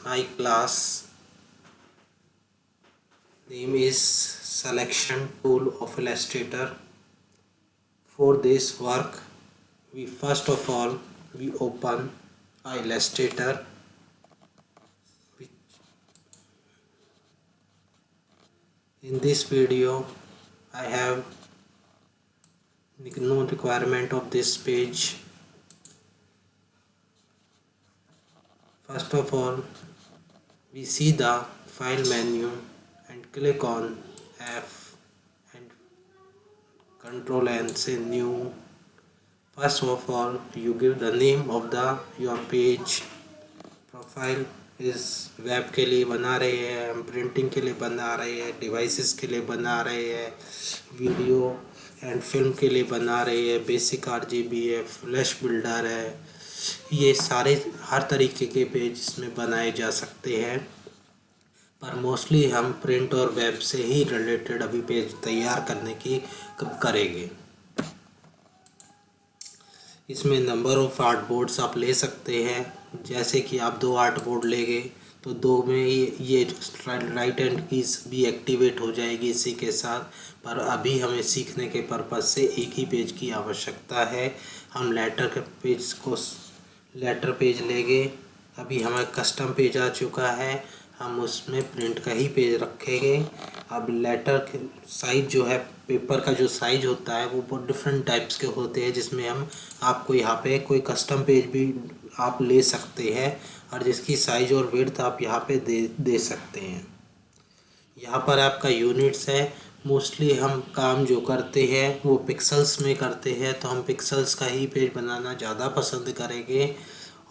My class name is Selection Tool of Illustrator. For this work, we first of all open Illustrator. In this video, I have no requirement of this page. First of all, we see the file menu and click on F and Control and say new. First of all, you give the name of your page. Profile इस web के लिए बना रहे हैं, हम printing के लिए बना रहे हैं, डिवाइसेस के लिए बना रहे हैं, वीडियो एंड फिल्म के लिए बना रहे हैं, बेसिक RGB है, फ्लैश बिल्डर है, ये सारे हर तरीके के पेज इसमें बनाए जा सकते हैं। पर मोस्टली हम प्रिंट और वेब से ही रिलेटेड अभी पेज तैयार करने की करेंगे। इसमें नंबर ऑफ आर्ट बोर्ड्स आप ले सकते हैं, जैसे कि आप 2 आर्ट बोर्ड लेंगे तो 2 में ये राइट हैंड कीज भी एक्टिवेट हो जाएगी इसी के साथ। पर अभी हमें सीखने के पर्पज़ से एक ही पेज की आवश्यकता है। हम लेटर पेज लेंगे। अभी हमारा कस्टम पेज आ चुका है, हम उसमें प्रिंट का ही पेज रखेंगे। अब लेटर के साइज जो है, पेपर का जो साइज होता है वो बहुत डिफरेंट टाइप्स के होते हैं, जिसमें हम आपको यहाँ पे कोई कस्टम पेज भी आप ले सकते हैं और जिसकी साइज और विड्थ आप यहाँ पे दे सकते हैं। यहाँ पर आपका यूनिट्स है। मोस्टली हम काम जो करते हैं वो पिक्सल्स में करते हैं, तो हम पिक्सल्स का ही पेज बनाना ज़्यादा पसंद करेंगे।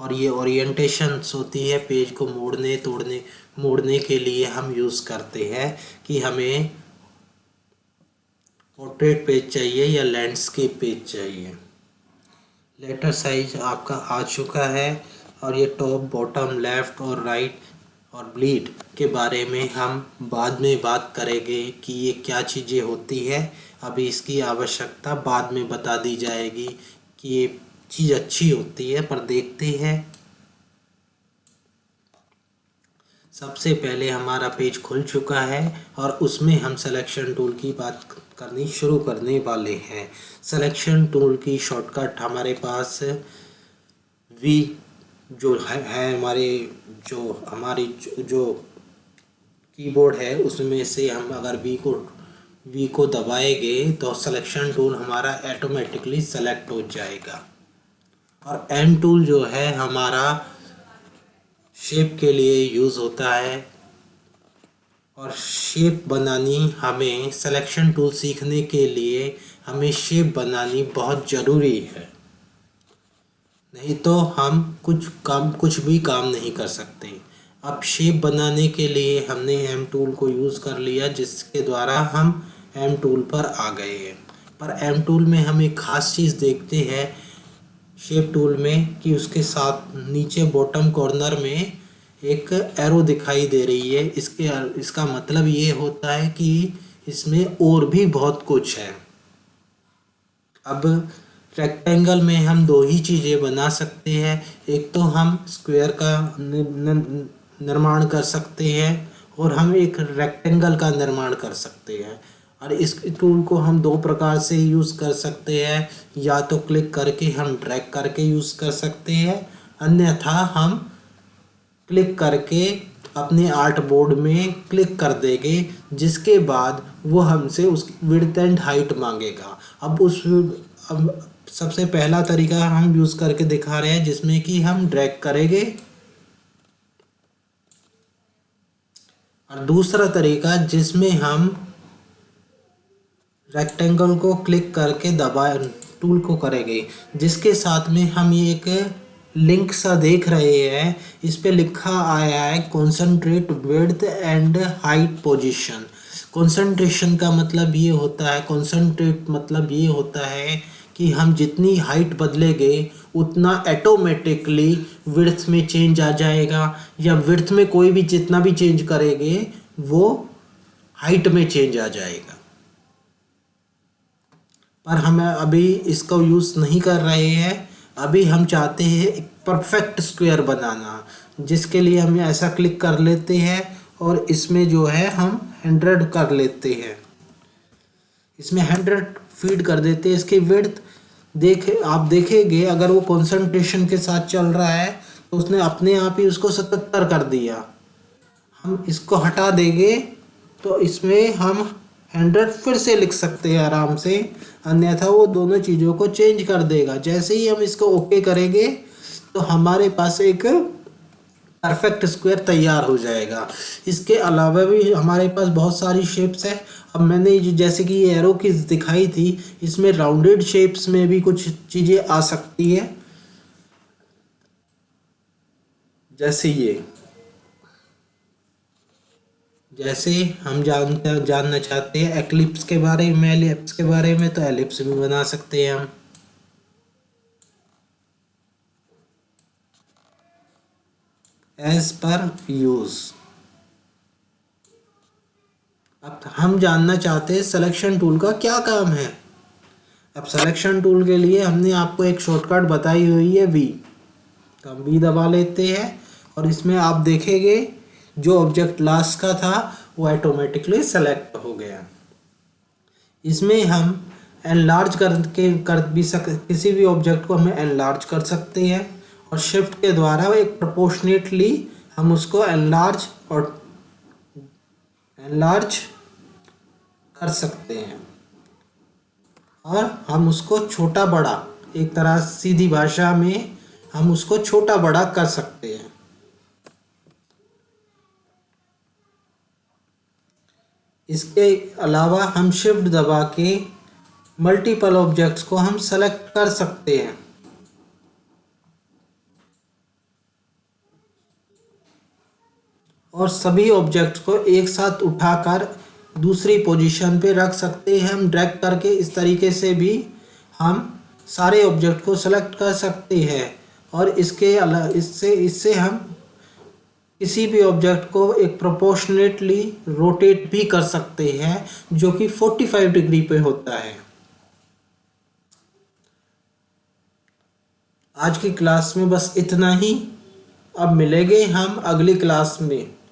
और ये ओरिएंटेशंस होती है पेज को मोड़ने के लिए हम यूज़ करते हैं कि हमें पोर्ट्रेट पेज चाहिए या लैंडस्केप पेज चाहिए। लेटर साइज आपका आ चुका है और ये टॉप, बॉटम, लेफ़्ट और राइट और ब्लीड के बारे में हम बाद में बात करेंगे कि ये क्या चीज़ें होती है। अभी इसकी आवश्यकता बाद में बता दी जाएगी कि ये चीज़ अच्छी होती है, पर देखते हैं। सबसे पहले हमारा पेज खुल चुका है और उसमें हम सिलेक्शन टूल की बात करनी शुरू करने वाले हैं। सिलेक्शन टूल की शॉर्टकट हमारे पास वी जो है हमारी जो कीबोर्ड है उसमें से हम अगर वी को दबाएंगे तो सिलेक्शन टूल हमारा ऑटोमेटिकली सेलेक्ट हो जाएगा। और एन टूल जो है हमारा शेप के लिए यूज़ होता है, और शेप बनानी हमें सिलेक्शन टूल सीखने के लिए हमें शेप बनानी बहुत ज़रूरी है, नहीं तो हम कुछ भी काम नहीं कर सकते। अब शेप बनाने के लिए हमने एम टूल को यूज़ कर लिया, जिसके द्वारा हम एम टूल पर आ गए हैं। पर एम टूल में हम एक ख़ास चीज़ देखते हैं शेप टूल में कि उसके साथ नीचे बॉटम कॉर्नर में एक एरो दिखाई दे रही है। इसका मतलब ये होता है कि इसमें और भी बहुत कुछ है। अब रेक्टेंगल में हम 2 ही चीज़ें बना सकते हैं, एक तो हम स्क्वायर का निर्माण कर सकते हैं और हम एक रेक्टेंगल का निर्माण कर सकते हैं। और इस टूल को हम 2 प्रकार से यूज़ कर सकते हैं, या तो क्लिक करके हम ड्रैग करके यूज़ कर सकते हैं, अन्यथा हम क्लिक करके अपने आर्ट बोर्ड में क्लिक कर देंगे, जिसके बाद वो हमसे उस विड्थ एंड हाइट मांगेगा। अब सबसे पहला तरीका हम यूज़ करके दिखा रहे हैं, जिसमें कि हम ड्रैग करेंगे, और दूसरा तरीका जिसमें हम रेक्टेंगल को क्लिक करके टूल को करेंगे, जिसके साथ में हम ये एक लिंक सा देख रहे हैं। इस पे लिखा आया है concentrate width and height position. Concentration का मतलब ये होता है, कंसंट्रेट मतलब ये होता है कि हम जितनी हाइट बदलेंगे उतना ऑटोमेटिकली विड्थ में चेंज आ जाएगा, या विड्थ में कोई भी जितना भी चेंज करेंगे वो हाइट में चेंज आ जाएगा। पर हम अभी इसका यूज़ नहीं कर रहे हैं। अभी हम चाहते हैं एक परफेक्ट स्क्वायर बनाना, जिसके लिए हम ऐसा क्लिक कर लेते हैं और इसमें जो है हम 100 कर लेते हैं। इसमें 100 फीड कर देते हैं। इसकी विड्थ आप देखेंगे अगर वो कंसंट्रेशन के साथ चल रहा है तो उसने अपने आप ही उसको 77 कर दिया। हम इसको हटा देंगे तो इसमें हम 100 फिर से लिख सकते हैं आराम से, अन्यथा वो दोनों चीज़ों को चेंज कर देगा। जैसे ही हम इसको ओके करेंगे तो हमारे पास एक परफेक्ट स्क्वायर तैयार हो जाएगा। इसके अलावा भी हमारे पास बहुत सारी शेप्स है। अब मैंने जैसे कि ये एरो की दिखाई थी, इसमें राउंडेड शेप्स में भी कुछ चीज़ें आ सकती है, जैसे ये। जैसे हम जानना चाहते हैं एक्लिप्स के बारे में, एलिप्स के बारे में, तो एलिप्स भी बना सकते हैं हम। As per use. अब हम जानना चाहते हैं सिलेक्शन टूल का क्या काम है। अब सिलेक्शन टूल के लिए हमने आपको एक शॉर्टकट बताई हुई है वी, तो हम वी दबा लेते हैं और इसमें आप देखेंगे जो ऑब्जेक्ट लास्ट का था वो ऑटोमेटिकली सेलेक्ट हो गया। इसमें हम एनलार्ज कर भी किसी भी ऑब्जेक्ट को हमें एनलार्ज कर सकते हैं और शिफ्ट के द्वारा एक प्रोपोर्शनेटली हम उसको एनलार्ज कर सकते हैं और हम उसको छोटा बड़ा, एक तरह सीधी भाषा में हम उसको छोटा बड़ा कर सकते हैं। इसके अलावा हम शिफ्ट दबा के मल्टीपल ऑब्जेक्ट्स को हम सेलेक्ट कर सकते हैं और सभी ऑब्जेक्ट्स को एक साथ उठाकर दूसरी पोजीशन पे रख सकते हैं। हम ड्रैग करके इस तरीके से भी हम सारे ऑब्जेक्ट को सेलेक्ट कर सकते हैं और इससे हम किसी भी ऑब्जेक्ट को एक प्रोपोर्शनेटली रोटेट भी कर सकते हैं, जो कि 45 डिग्री पे होता है। आज की क्लास में बस इतना ही। अब मिलेंगे हम अगली क्लास में।